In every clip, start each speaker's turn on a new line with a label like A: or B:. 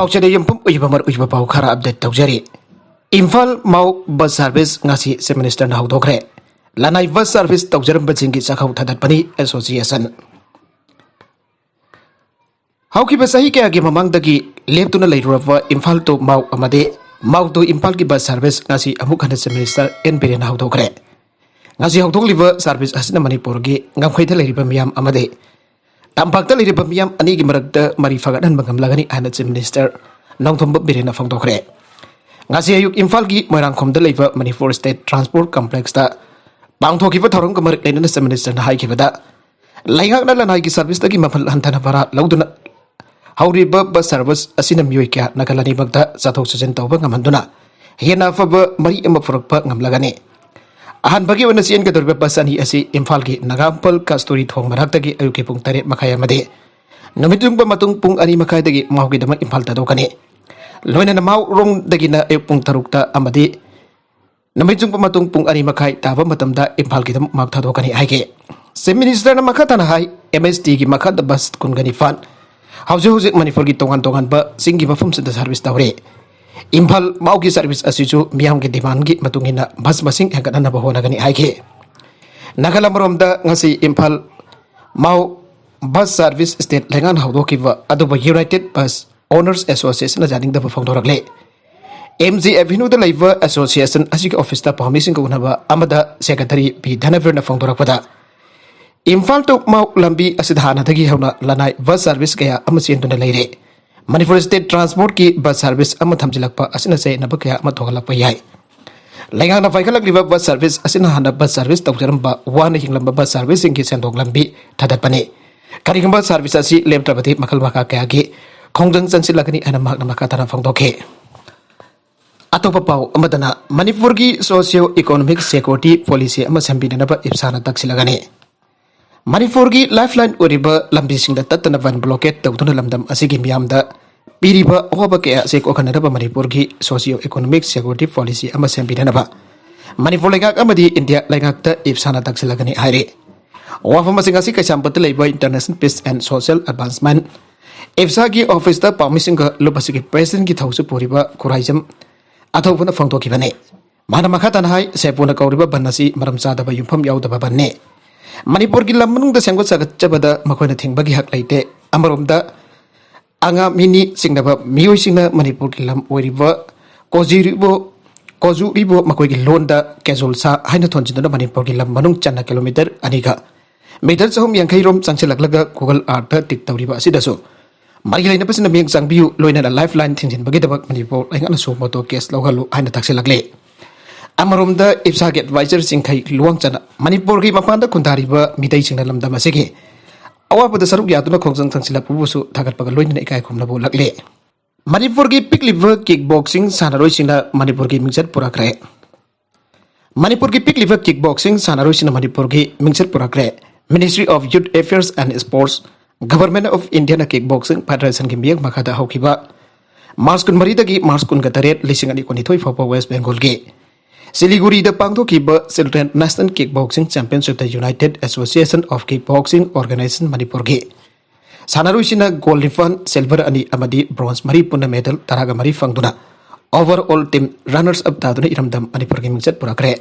A: पाउचेद यमपुम उइबमर उइब पाउ खरा अपडेट तौजरी Imphal Mao bus service ngasi chief minister ना हौदोखरे लानाय बस सर्विस तौजरम बजिंगी चाखौ थादतपनि एसोसिएशन हौकिबा सही कयागी ममांगदगी लेपतुना लेरुरबा इम्फाल तो माउ अमदे माउ तो इम्फाल की बस सर्विस ngasi अमुक हन चीफ मिनिस्टर एन बिरेन हौदोखरे ngasi हौदोखलिबा सर्विस असना मणिपुरगी ngamkhaiथा लेरिबा मियाम अमदे तंपाक्ता लेरिबा मियाम अनिगी मरक्ता मरि फगदन बंगमलागनी आना चीफ मिनिस्टर नौथोंब बिरेन फोंदोखरे ngasi ayuk इम्फाल की मोरांगखोमदा लेबा मणिपुर स्टेट ट्रांसपोर्ट कॉम्प्लेक्स ता पांगथोखिबा थौरम कमर लेनना चीफ मिनिस्टर ना हाइखिबदा लाइंगाकना लनाई की सर्विस तकी मफल हंथना भरा लौदुना हौरिबा बस सर्विस असिना मियोय क्या नकलानी बगदा जाथौ सजन तौबा ngамहंदुना हेना फबा मरि एम फुरकपा ngамलागने अहन बगी वन सीएन के दरबे बस अनि असि इम्फाल की नगामपल कस्तूरी थोंग मराक्तगी अयुके पुंग 3 मखाय मदे नमितुंग मतुंग पुंग अनि मखाय दगी माउगी दम इम्फाल तदोकने लोइना नमाउ रोंग दगी ना अयुक पुंग 3 ता अमदि नमितुंग मतुंग पुंग अनि मखाय ताबा मतमदा इम्फाल की दम माग थादोकने हाइगे चीफ मिनिस्टर न मखा तना हाई एमएसटी की मखा द बस कुनगनी फान हौजे हौजे मणिपुर की तोगान तोगान बा सिंगी मफम से सर्विस तौरे इम्फाल माउ की सर्विस असिजु मियाम की डिमांड की मतुंगिना बस मसिंग हेगदना बहोनगनी हाइगे नगलमरोमदा ngasi Imphal Mao bus service state लेंगान हौदोकिबा अदुबा यूनाइटेड बस ओनर्स एसोसिएशन जानिंग द फोंदोरगले एमजी एवेन्यू द लाइव एसोसिएशन असिग ऑफिस ता पामिसिंग को उनबा अमदा सेक्रेटरी पी धनवीर न फोंदोरकपदा इम्फाल तो माउ लंबी असिधानदगी हौना लनाई बस सर्विस कया अमसेंदुना लेरे मणिपुर स्टेट ट्रांसपोर्ट की बस सर्विस अम थमजिलकपा असिना से नब कया अम थोगलकपा याय लाइंगाना फाइखलकलिबा बस सर्विस असिना हाना बस सर्विस तौजरमबा वाना हिंगलंबा बस सर्विस की सेंदोक लंबी थादतपने करिगंबा सर्विस असि लेमत्रबति मखल मखा कया की खोंजंग चंसिलगनी अना मागना मखा तना फोंदोखे अतोपा पाउ अमदना मणिपुर की सोशियो इकोनॉमिक सिक्योरिटी पॉलिसी अम संबिननबा इप्साना तक्सिलगने मणिपुर की लाइफलाइन ओरिबा लंबीसिंग तत्तना वन ब्लॉकेट तौदुना लमदम असिगी मियामदा पीरिबा अहोबा कया से कोखनरबा मणिपुर की सोशियो इकोनॉमिक सिक्योरिटी पॉलिसी अम सेंबिननबा मणिपुर लेगाक अमदी इंडिया लेगाकता इप्साना तक्सिलगनी हाइरे वाफम सिंगासी कैसामपत लेबा international peace and social advancement इप्सा की ऑफिस ता पामिसिंग लुबसिगी प्रेसिडेंट की थौसु पुरिबा कुराइजम अथौबना फोंदोखिबने माना मखातन हाई सेपुना कौरिबा बनसी मरम चादबा युफम याउदबा बन्ने मणिपुर की लमनुंग सेंगो सगचबदा मखोइना थिंगबगी हक लेते अमरोमदा आंगा मिनी सिंगनबा मियोइसिंगना मणिपुर की लम ओरिबा कोजुरिबो मखोइगी लोनदा केजुलसा हाइना थोंजिदना मणिपुर की लम मनुंग चन्ना किलोमीटर अनिगा मीटर चहुम यांखै रोम चांगसिलकलगा गूगल अर्थ टिक तौरिबा असिदसु मरि लेनबसिना मिंग चांगबियु लोइना लाइफलाइन थिंजिनबगी दबक मणिपुर लाइंगाना सो मोटो केस लौगलु हाइना ताक्सिलकले अमरोमदा इप्सा के एडवाइजर सिंखै लुवांग चना मणिपुर की मपानदा खुंदारिबा मिदै सिंगना लमदम असिगे अवापद सरुक यादुना खोंजंग थंगसिलपुबुसु थागतपगा लोइना इकाय खुमनबु लकले मणिपुर की पिकलिव किक बॉक्सिंग सानारोइसिंगना मणिपुर की मिंगचत पुराखरे मणिपुर की पिकलिव किक बॉक्सिंग सानारोइसिंगना मणिपुर की मिंगचत पुराखरे ministry of youth affairs and sports government of India ना किक बॉक्सिंग फेडरेशन की मियक मखादा हौखिबा मार्च 23 मार्च 23 2022 फाउबा वेस्ट बेंगल की सिलीगुड़ी पांगथोखिबा children national kick boxing championship द united association of kick boxing organisation Manipur की सानारुसिना गोल्ड रिफंड सिल्वर अनि अमदी ब्रोंज मरी पुना मेडल तरागा मरी फंगदुना ओवरऑल टीम रनर्स अप तादुना इरमदम मणिपुर की मिंगचत पुराखरे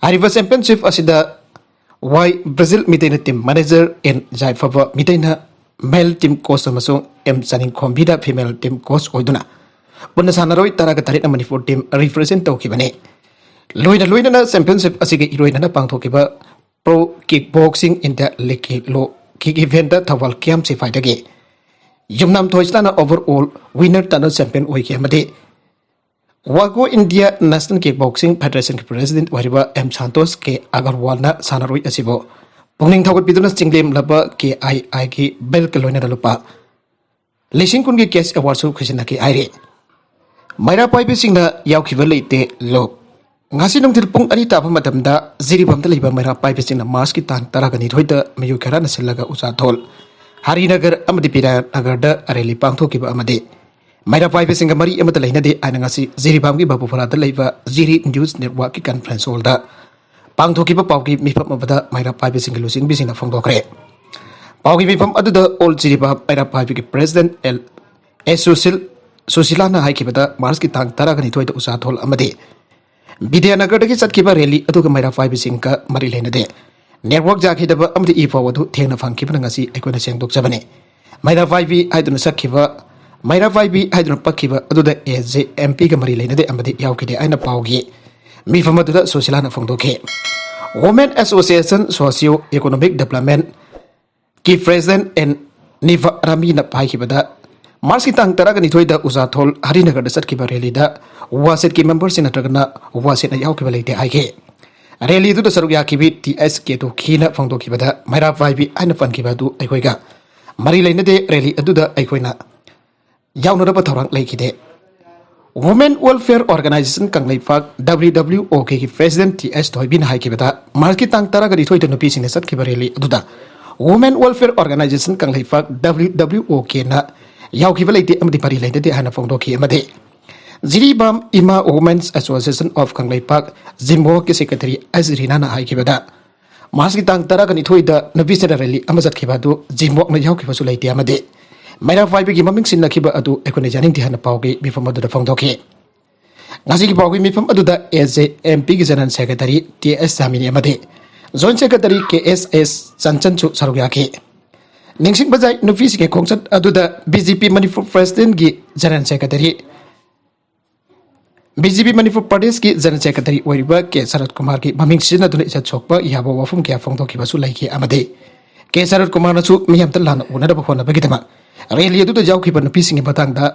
A: आरिबा चैंपियनशिप असिदा वाई ब्राजील मिटेना टीम मैनेजर एन जायफबा मिटेना मेल टीम कोच अमसुंग एम चनिंग खोम्बिदा फीमेल टीम कोच ओइदुना पुना सानारोइ तरागा तारिना मणिपुर टीम रिप्रेजेंट तौखिबने लोइना चैंपियनशिप असिगे इरोइना पांगथोखिबा pro kick boxing India league की लो किक इवेंट थवाल कैम से फाइदगे युमनाम थोइसलाना ओवरऑल विनर टनल चैंपियन ओइके अमदे वागो India national kick boxing federation के प्रेसिडेंट वरिबा एम संतोष के अग्रवालना सानारोइ असिबो पुंगनिंग थागत बिदुना चिंगलेम लबा के आई की बेल के लोइना लुपा लेसिंग कुन के केस अवार्ड सु खुसिना के आइरे मैरा पाइबेसिंगना यावखिबा लेते लोक ngasi nungthil pung ani taba matamda jiribamda leiba maira paibesina mars ki tan taragani thoida mayu khara na silaga usa thol harinagar amadi pira nagar da areli pangthokiba amade maira paibesinga mari amata leina de aina ngasi jiribam ki babu phara da leiba jiri news network ki conference hall da pangthokiba pauki mifam abada maira paibesinga lusing bisina phongdokre pauki mifam adu da all jiribam maira paibi ki president el esusil सुशीलाना हाइकिबदा March की तांग 12 उसाथोल अमदे विद्यानगर की चटकीबा rally अदुगा मैरा फाइबिसिंग का मरी लेनदे network जाखिदबा अमदे इफावदु थेंगना फंकिबना ngasi अखोना सेंगदोकजबने मैरा फाइबी हाइदुना सखिबा मैरा फाइबी हाइदुना पखिबा अदुदा एजे एमपी का मरी लेनदे अमदे यावकिदे आइना पावगी मिफमदुदा सुशीलाना फोंदोके women association socio economic development की प्रेसिडेंट एंड निवा रामीना पाइकिबदा मार्च की तांग 12 उजाथोल हरिनगर चटकीबा रैलीदा वासेट की मेंबर्स नत्रगना वासेट यावकिबा लेते हाइके रैली दु सरुक याकिबी टीएस के तो खीना फोंदोकिबदा मैरा फाइबी आइना फनकिबा दु अखोइगा मरी लेनदे रैली अदुदा अखोइना यावनरबा थौरांग लेखिदे women welfare organisation Kangleipak WWO के प्रेसिडेंट टीएस थोइबिन हाइकिबदा मार्च की तांग 12 नुपी सिंह चटकीबा रैली अदुदा women welfare organisation Kangleipak WWO के ना यावकिबा लेते अमदि मरी लेनदे हाना फोंदोकी अमदे Jiribam Ima women's association of Kangleipak जिम्बो के सेक्रेटरी अजरीना ना हाइकिबदा मार्च की तांग 12 नुपी सिंह रैली अमा चटकीबादु जिम्बो न यावकिबासु लेते अमदे मैरा फाइबी की ममिंग सिन्नखिबा अदु एकोने जानिंग दिहाना पावगे मिफम अदुदा फोंदोके ngasi ki pawgi mifam aduda एजे एमपी की जनरल सेक्रेटरी टीएस जामिनी अमदे जॉइंट सेक्रेटरी केएसएस चंचनचु सरुयाके निंगसिंग बजाय नुफिस के खोंगचत अदुदा बीजेपी मणिपुर प्रेसिडेंट की जनरल सेक्रेटरी बीजेपी मणिपुर प्रदेश की जनरल सेक्रेटरी ओइबा के शरद कुमार की ममिंग सिन्नदुना इसा छोकबा याबो वफम के फोंदोकिबासु लाइके अमदे के शरद कुमार नसु मियामत लाना उनदबा होनबगिदमा रैली अदुदा यावखिबा नुपीसिंग बतांगदा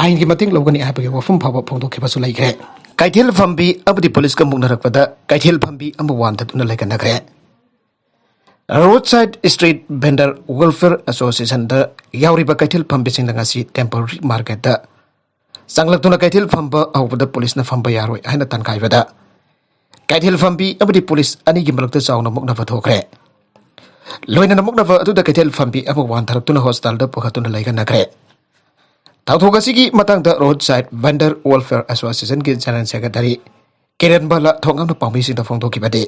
A: आइन की मतिंग लौगनी हाबगे वफम फाव फोंदोखिबासु लाइग्रे कैथेल फंबी अबदी पुलिस का मुंगनरकपदा कैथेल फंबी अम वानदुना लेगनग्रे road side street vendor welfare association द यावरिबा कैथेल फंबी सिंगसी टेम्पररी मार्केट द संगलक्तुना कैथेल फंबा औबदा पुलिस न फंबा यारोय हाइना तनखाइबदा कैथेल फंबी अबदी पुलिस अनि की मलकता चावना मुकनफा थोखरे लोइना मुकनफा अदुदा कैथेल फंबी अम वानथरक्तुना हॉस्पिटल द पुखतुना लेगनग्रे थाउथोगसिगी मतंगदा road side vendor welfare association की जनरल सेक्रेटरी किरण बाला थोंगम पांबिसिंग फोंदोकिबदे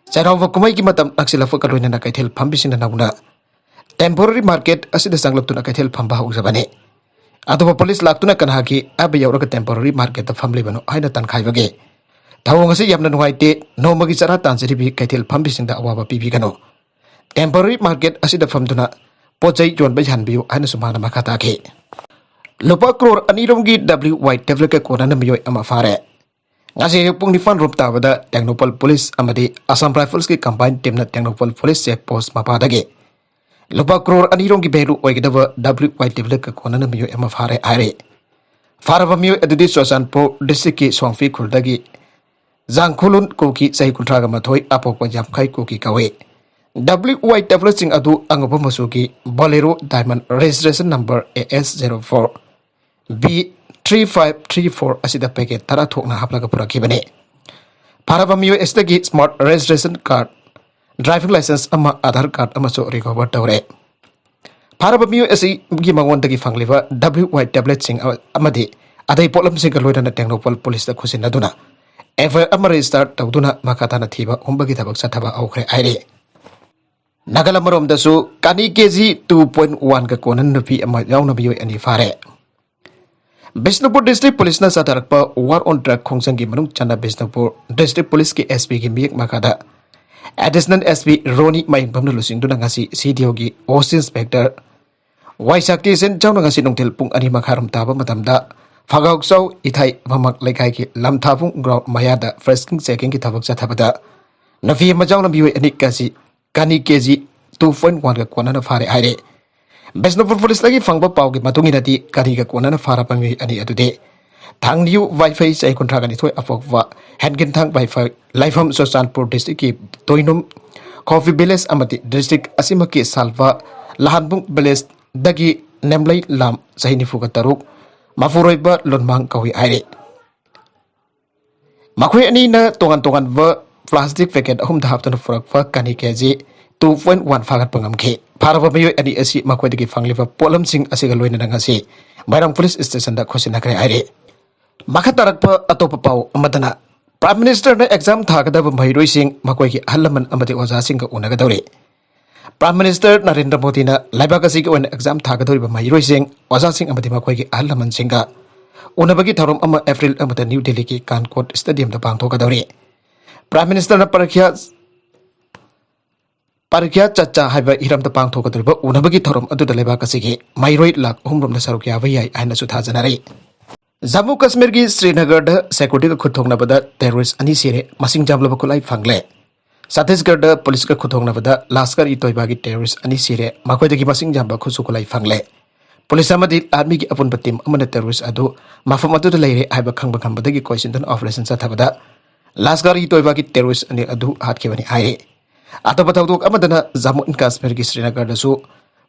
A: चैराव कुमाई की मतम नक्सिलफ कलोइना कैथेल फंबिसिंग नौना टेम्पोररी मार्केट असिद संगलक्तुना कैथेल फंबा हौजबने अदुबा पुलिस लाक्तुना कनहाकी अब यौरग टेम्पोररी मार्केट फंबलिबनो हाइना तनखाइबगे थावंगसे यामना नुवाइते नोमगी चरा तांजरिबी कैथेल फंबिसिंग अवाबा पीबीगनो टेम्पोररी मार्केट असिद फंदुना पोचै योनबा जानबियो हाइना सुमाना मखाताके लुपा करोड़ अनिरोम की WY डेवलप के कोना मियोय अमा फारे ngasi pung nifan room tabada Technopol Police amadi Assam Rifles की combined team na Technopol Police check post mapadage lupa crore anirong ki beru oigdava WY develop ka kona na miyo ema fare are faraba miyo adudi Sosanpo district ki Songfi khurdagi Jangkhulun ko ki sahi kuntraga mathoi apok panjab khai ko ki kawe WY developing adu angaba masu ki Bolero Diamond registration number AS04 B3534 asida packet tara thokna haplaga purakibane faraba miyo estagi smart registration card driving license ama Aadhar card ama so recover tawre faraba miyo esi gi mangwandagi fangliba WY tablet sing amadi adai polam sing loidana Technopol Police da khusinaduna FIR ama register tawduna makatana thiba umbagi thabak sathaba aukhre aire Nagalamorom dasu kani kg 2.1 ka konan nupi ama yauna biyo ani fare Bishnupur District Police na satarakpa war on track khongsang ki manung chana Bishnupur District Police ki SP ki miyak makada Additional SP Roni Mayin Pamna lusing duna ngasi CDO ki Host Inspector Waisakti sen chawna ngasi nungtil pung ani makharam taba matamda Phagauk saw ithai mamak laikai ki lam thapung ground mayada fresking checking ki thabak chathabada Nafi majawna biyo ani kasi kani kg 2.1 ka kona na fare aire Bishnupur Police lagi fangba pau ki matungi nati kani ka kona na fara pami ani adude thang new wifi sai kontra gani thoi afokwa handgin thang wifi Laifam Sosanpur district ki toinum coffee village amati district asima ki salva lahanbung village dagi nemlai lam sahini fuga taruk mafuroiba lonmang kawi aire makhoi ani na tongan wa plastic packet ahum da haptana furakwa kani kg 2.1 fagat pangamke faraba mayo ani asi makhoi dagi fangliba polam sing asiga loina ngasi Bairang Police Station da khosina kare aire makatarakpa atopa pau amadana Prime Minister na exam thagada mairoi sing makhoi ki halaman amati oja sing ka unaga dawre Prime Minister Narendra Modi na laibak asigi oina exam thagadoriba mahiroi oja amadi makhoi ahal laman singa unabagi tharom ama April amada New Delhi ki Kankot Stadium da pangthokadori. Prime Minister na Parikya Chacha haiba hiram da pangthokadoriba unabagi tharom adu da laibak asigi mahiroi lak humrom na saruk yawa yai aina su thajanari. Jammu Kashmir ki Srinagar da security ka khuthokna bada terrorist ani sire masing jamlaba kulai fangle. Chhattisgarh da police ka khuthokna bada Lashkar i Toiba ki terrorist ani sire makhoi dagi masing jamba khusu kulai fangle. Police amadi army ki apun batim amana terrorist adu mafam adu da leire haiba khangba khambadagi question operation chathabada Lashkar i Toiba ki terrorist ani adu hatkebani haire. Atau batawdok amadana Jammu and Kashmir ki Srinagar da su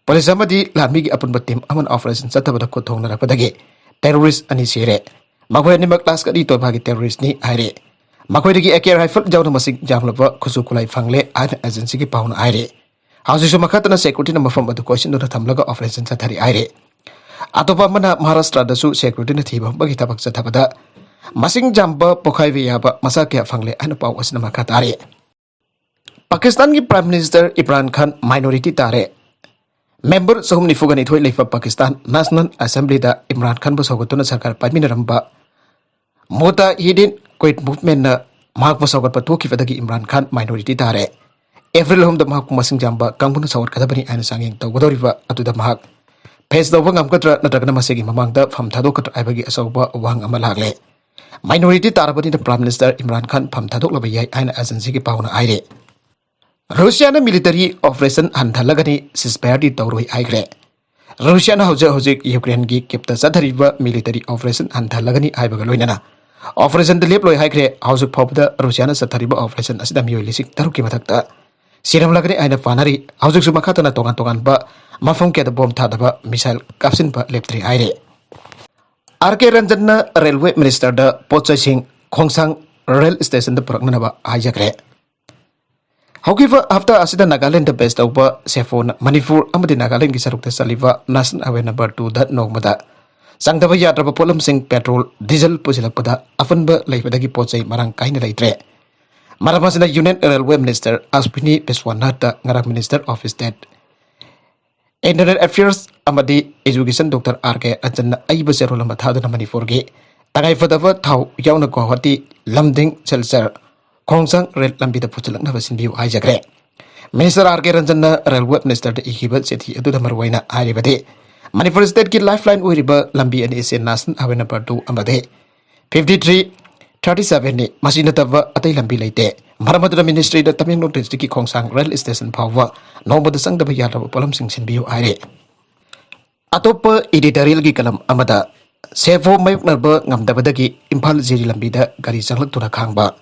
A: police amadi army ki apun batim amana operation chathabada khuthokna rakpadagi terrorist ani sire makhoi ni mak Lashkar i Toiba ki terrorist ni haire. Makhoi dagi AK rifle jawna masing jamlaba khusu kulai fangle an agency ki pauna haire. Hausisu makhatana security na mafam adu question do thamlaga operation chathari haire. Atopa mana Maharashtra dasu security na thiba bagi tabak chathabada masing jamba pokhai vi yaba masa kya fangle an pau asna makhatare. Pakistan ki Prime Minister Imran Khan minority tare. Member sohum nifugani thoi leifa Pakistan National Assembly da Imran Khan bo sogotuna sarkar paminaramba mota hidin quit movement na mahak bo sogot patuki fadagi Imran Khan minority tare. April hom da mahak masing jamba kangmuna sogot kadabani ana sanging tawgodoriba atuda mahak face dawang amkatra natragna masigi mamangda pham thadokatra aibagi asawba wang amalagle. Minority tarabani da Prime Minister Imran Khan pham thadokla yai aina agency ki pauna aire. Russia na military operation handhalagani ceasefire tawroi aigre. Russia na hojik Ukraine gi kipta sadhariba military operation handhalagani aibaga loinana. Operation delep loi haigre hojik phobda Russia na sadhariba operation asida miyoi lisik taruki mathakta siram lagani aina fanari hojik su makhatana tongan ba mafam ke da bom thadaba missile kapsin ba leptri aire. RK Ranjan na railway minister da Pochai Singh Khongsang rail station da purakna ba haijakre. However, after asida Nagaland the best over Sefon Manipur amadi Nagaland ki saruk da saliva national awe number 2 da nogmada sangdaba yatraba polam sing petrol diesel pusilakpada afanba laibadagi Pochai marang kaina laitre. Maramasina Union Railway Minister Ashwini Beswanatha ngarak Minister of State Internal Affairs amadi Education Dr. RK Ranjan aiba serol mathadu na Manipur ge tangai fadava thau yauna Guwahati Lamding Chelser Khongsang rail lambi da puchulak na basin biu haijakre. Minister RK Ranjan na Railway Minister da ikiba sethi adu da marwaina airibade Manipur State ki lifeline oiriba lambi ani se national awe number 2 amade 5337 ni masina tava atai lambi leite Maramadu Ministry da Tamenglong District ki Khongsang rail station phawa nomba da sangdaba yaraba polam sing sinbiu aire. Atopa editorial ki kalam amada sefo mayuk narba ngamdabadagi Imphal jeri lambi da gari changlak tuna khangba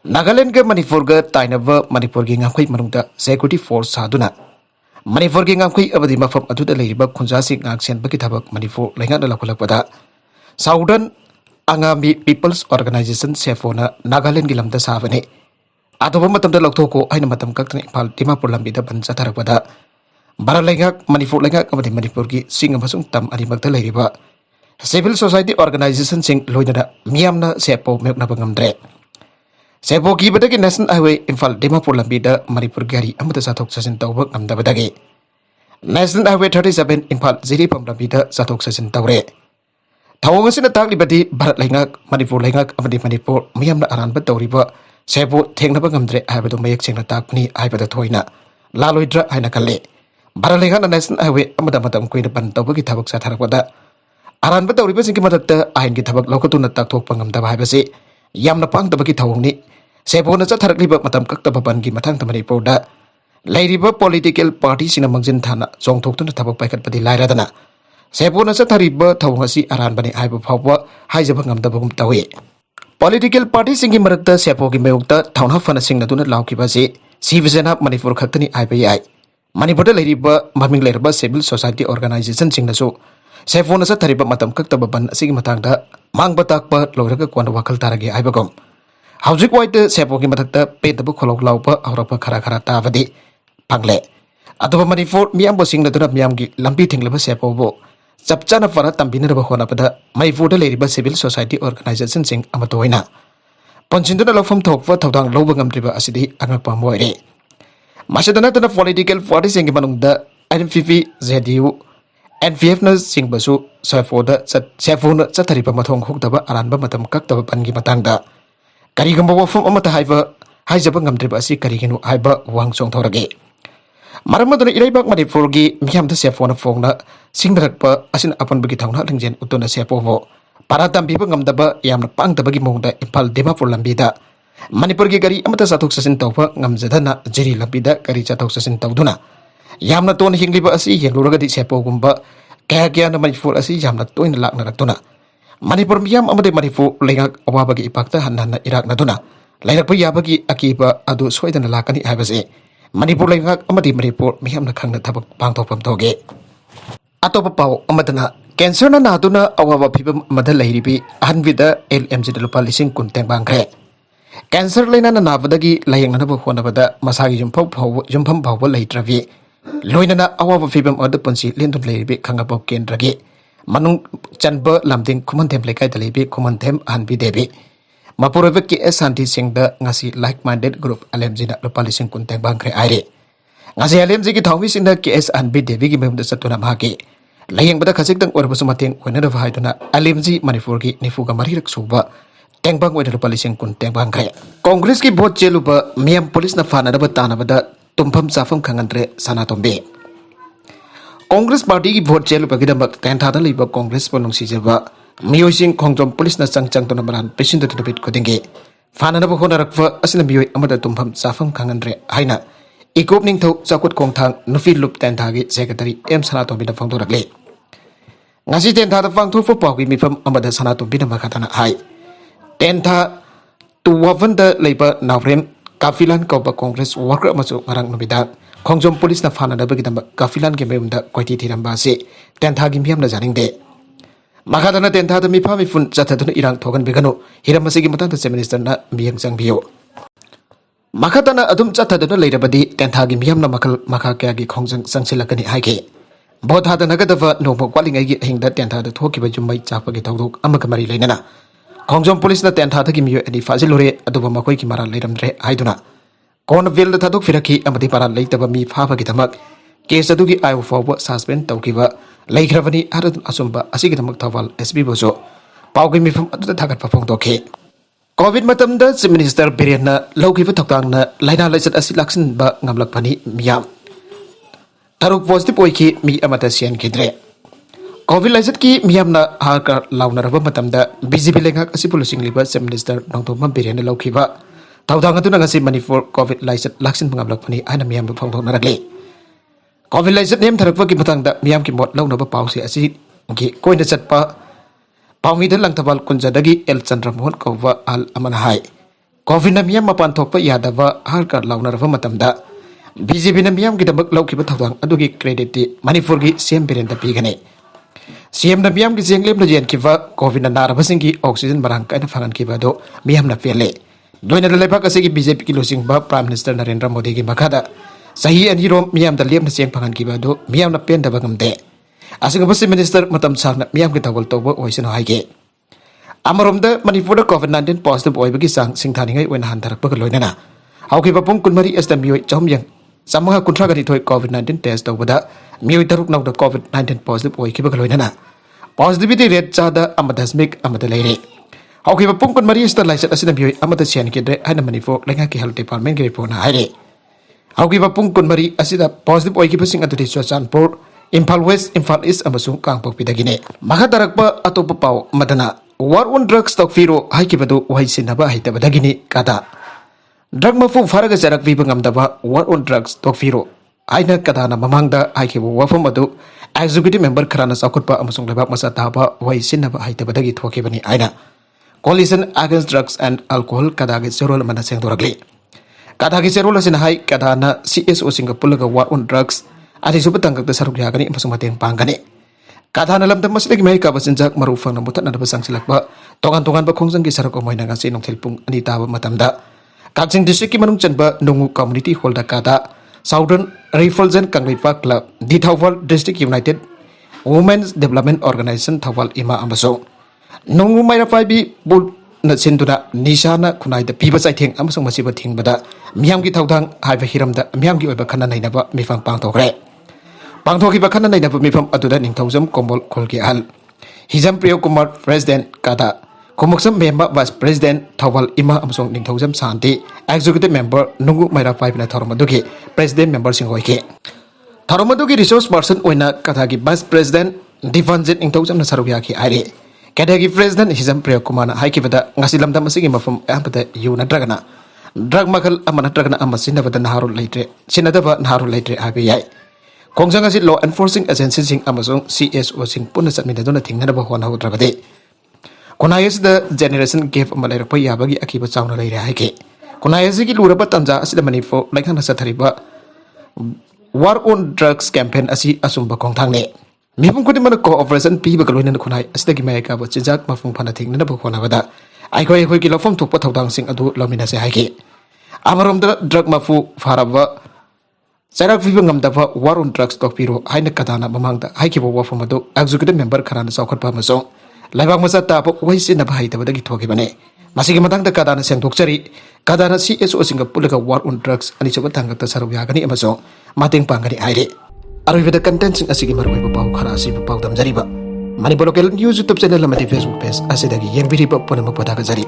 A: Nagaland ke Manipur ga tainaba Manipur gi ngakhui manungda security force saduna Manipur gi ngakhui abadi mafam aduda leiriba khunjasi ngaksen bagi thabak Manipur lenga na lakulakpada Southern Angami People's Organization sefona Nagaland gi lamda sabane atoba matamda lokthoko aina matam kaktani Imphal Dimapur lambi da ban chatharakpada Baralengak Manipur lengak abadi Manipur gi sing amasung tam animakta leiriba civil society organization sing loidana miyamna sepo mekna bangamdre Sepo ki badagi National Highway Imphal Dimapur lambi da Manipur gari amata sathok sasin tawba ngamda badagi National Highway 37 Imphal Ziripam lambi da sathok sasin tawre Thawang asina takli badi Bharat lengak Manipur lengak amadi Manipur miyamna aranba tawriba sepo thengnaba ngamdre haibadu mayak singna takni haibada thoina laloidra haina kalle Bharat lengak na National Highway amada matam koina ban tawbagi thabak satharakpada aranba tawriba singki matakta ahin ki thabak lokatuna takthok pangamda haibase yamna pangdabagi thawngni Sepona chatharakliba matam kaktaba bangi mathang Manipur da lairiba political party sina mangjin thana chongthoktuna thabak paikat padi lairadana Sepona chathariba thawngasi aran bani aiba phawwa haijaba ngamdabagum tawi political party singi marakta sepogi mayukta thawna fana singna duna laukiba se Sivasena Manipur khaktani aiba yai Manipur da lairiba maming lairiba civil society organization singna so Sepona chathariba matam kaktaba ban sigi matangda mangba takpa loiraga kwana wakal taragi aibagom Howjik waite sepogi matakta pedabu kholok laupa aurapa khara tabadi pangle atoba Manipur miyambo singna duna miyamgi lambi thinglaba sepobo chapchana fara tambinaraba hona pada Manipur da leiriba civil society organization sing amatoina ponchinduna lofam thokwa thodang loba ngamtriba asidi angakpa moire Masyadana tana political parties yang manungda NPP, ZDU, NPF na singbasu Saifona Sataripa Matong Hoktaba Aranba Matam Kaktaba Pangi Matanga. Karigamba wafum amata haiba haijaba ngamdriba asi kariginu haiba wang song thorage. Maramadana iraibak Manipurgi miyamda Saifona Fogna singdarakpa asin apan bagi thongna lingjen utuna Saipovo. Para tambiba ngamdaba yamna pangdabagi mongda Impal Dimapur lambida. Manipurgi gari amata satuk sasin tawpa ngamjadana jiri lambida gari satuk sasin tawduna. Yamna ton hingliba asi yengluraga di Saipogumba kaya na Manipur asi yamna toin lakna raktuna. Manipur miyam amade Manipur lengak awabagi ipakta hanana Irak na duna. Lairakpa yabagi akiba adu soidana lakani habase. Manipur lengak amade Manipur miyam na khangna thabak pangthokpam toge. Atopa pau amadana cancer na naduna awaba phibam amada lairibi ahanvida LMG lupa lising kunteng bangkre. Cancer laina na nabadagi layengna honabada masagi jumpham phawba leitravi. Loinana awaba phibam adu punsi lindun lairibi khangabau kendragi. Manung chanba lamding kumantem lekai dalibi kumantem anbi debi. Mapurevek ki esanti singda ngasi like-minded group LMG na lupa lising kunteng bangkre aire. Ngasi LMG ki thawmi singda ki es anbi debi ki memda satuna mahaki. Layang bada khasik dang orbasu mateng wenada vahaiduna LMG Manipur ki nifuga marirak suba tengbang wenada lupa lising kunteng bangkre. Congress ki vote jeluba miyam polis na fana daba tana bada tumpham safam khangandre sana tombe. Congress Party ki vote jail bagidambak tenthada liba Congress ponung sijaba miyosing khongjom police na changchang to namaran patient to bit kodinge fanana bo honarakfa asina miyoi amada tumpham safam khangandre haina ikop ning thau chakut kongthang nufi lup tentha gi secretary M Sanato bina phangdorakle ngasi tentha da phangthu fo pawgi mifam amada Sanato bina makhatana hai tentha tu wavanda leiba navrem kafilan kauba Congress worker masu ngarang nubida Kongjom polis na fana da bagi damba kafilan ke memda kwaiti tiramba se tentha gi miyam na janing de makadana tentha da mipa mi fun jataduna irang thogan begano hiram masigi matang da minister na miyang jang biyo makadana adum jataduna leirabadi tentha gi miyam na makha kya gi khongjang sangsilakani haike bodha da nagadava nongbo kwalingai gi hingda tentha da thokiba jumbai chakpa gi tawduk amaka mari leinana Kongjom polis na tentha da gi miyo ani fazilore aduba makoi ki mara leiramdre haiduna Cornville thaduk firaki amadi para leitaba mi phaba ki thamak case adugi ayu fawba suspend tawkiba leikravani aradun asumba asigi thamak thawal SB boso pawgi mi pham adu thagat phapong tokhe covid matamda chief minister Birena laukiba thokdang na laina laisat asi laksin ba ngamlak pani miyam taruk positive oiki mi amata sian kidre covid laisat ki miyam na harka launa raba matamda BJP lengak asi pulusing liba chief minister nongthoma Birena laukiba Taudang atu nangasi Manipur COVID laisat laksin pengablak pani ana miyam bufang thong narakle. COVID laisat nem tharakwa ki matang da miyam ki mot launa ba pause asi ki koina chatpa pawngi da lang tabal kunjadagi El Chandra Mohan kawwa al amanahai. COVID na miyam mapan thokpa yadava harka launa rafa matam da BJP na miyam ki dabak lau ki ba taudang adu ki credit ti Manipur ki CM Birenda pigane. CM na miyam ki jenglem na jen ki va COVID na naraba singi oxygen barang kaina fangan ki ba do miyam na fele. Doina lepak asigi BJP ki losing ba Prime Minister Narendra Modi ki makada sahi ani rom miyam da lem na seng pangan ki ba do miyam na pen da bangamde asing ba minister matam sarna miyam ki tawal tawba oisin haige amarom da Manipur da COVID-19 positive oi bagi sang singthani ngai wen han tarak ba loinana hauki ba pung kunmari as da miyoi chomyang samaha kuntra gari thoi COVID-19 test tawba da miyoi taruk naw da COVID-19 positive oi ki ba loinana positivity rate cha da amadasmik amada leire Hauki ba pung mari sta laisat asina bioi amata sian kidre ana Manipur lenga ki health department ki report na haire Hauki ba pung mari asida positive oi ki pasing atu diswa Chanpur Imphal West Imphal East amasung Kangpok pidagine makadarak pa atopa pau madana war on drugs stock firo haiki badu wai sinaba haita badagini kata drug mafu faraga jarak vi bangamdaba war on drugs stock firo aina kata na mamangda haiki bu wafam adu executive member kharana sakutpa amasung lebak masa taba wai sinaba haita badagi thoke bani aina Coalition Against Drugs and Alcohol kadagi serol mana seng dorakli. Kadagi serol asin hai kadana CSO Singapore ga war on drugs adi subetang ka saruk yagani masung mateng panggani. Kadana lam tamas lagi mai ka basinjak marufang na mutat na basang silak ba tongan ba khongsang ki saruk omoy na ngasi nong telpung ani tawa matamda. Kagsing district ki manung chanba nungu community hall da kada Southern Rifles and Kangripa Club di Thawal District United Women's Development Organization Thawal Ima Ambaso. Nungu mai rapai bi bul na sinduna nisana kunai da piba sai theng amasung masiba thing bada मियाम की थौदांग हाइबा हिरमदा मियाम की ओइबा खन्ना नैनबा मिफम पांगथोखरे पांगथोखिबा खन्ना नैनबा मिफम अदुदा निंगथौजम कोमल खोलगी अहल हिजम प्रियो Kumar president कादा कुमुक्सम member vice president Thoubal इमा अमसोंग Ningthoujam Shanti executive member नुंगु मैरा पाइबना थौरमदुगी प्रेसिडेंट मेंबर सिंह होइके थौरमदुगी रिसोर्स पर्सन ओइना कादागी वाइस प्रेसिडेंट दिफानजित निंगथौजम सरुक याखि आइरे कैडेगी प्रेसिडेंट हिजम प्रियो Kumar हाइकिबदा ngasi lamdam asigi mafum ambada yu nadragana drug makal amana nadragana amasinabada naharu leitre sinadaba naharu leitre abi yai kongjang asi law enforcing agency sing amasong CSO sing punna satminaduna thingnaba hona hodrabade konayes the generation gap amalai pa yabagi akiba chawna leire haike konayes gi luraba tanja asida manifo laikhana sathariba war on drugs campaign asi asumba kongthang ne Mipung kudi mana cooperation piba kaloinan kunai asida gi mayaka ba chijak mafung phana thingna ba khona bada ai khoi gi lofom thokpa thodang sing adu lomina se haike amarom da drug mafu faraba sarak piba ngam da ba war on drugs tok piro haina kadana mamang da haike bo wa fom adu executive member kharana saukhat pa maso laibak masa ta ba waisi na ba haita ba gi thoki bane masigi matang da kadana seng thokchari kadana CSO singa pulaga war on drugs ani choba tangak ta saru yagani amaso mating pangani aire Arwida content sing asigi marwai bapau khara asi bapau damjariba Manipur local news YouTube channel amadi Facebook page asidagi yengbiri ba pona mapada ka jari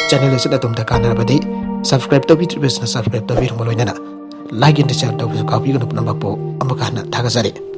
A: channel asida tumda kana badi subscribe to bitri bes na subscribe to bir moloinana like and share to copy guna puna mapo amakana thaga jari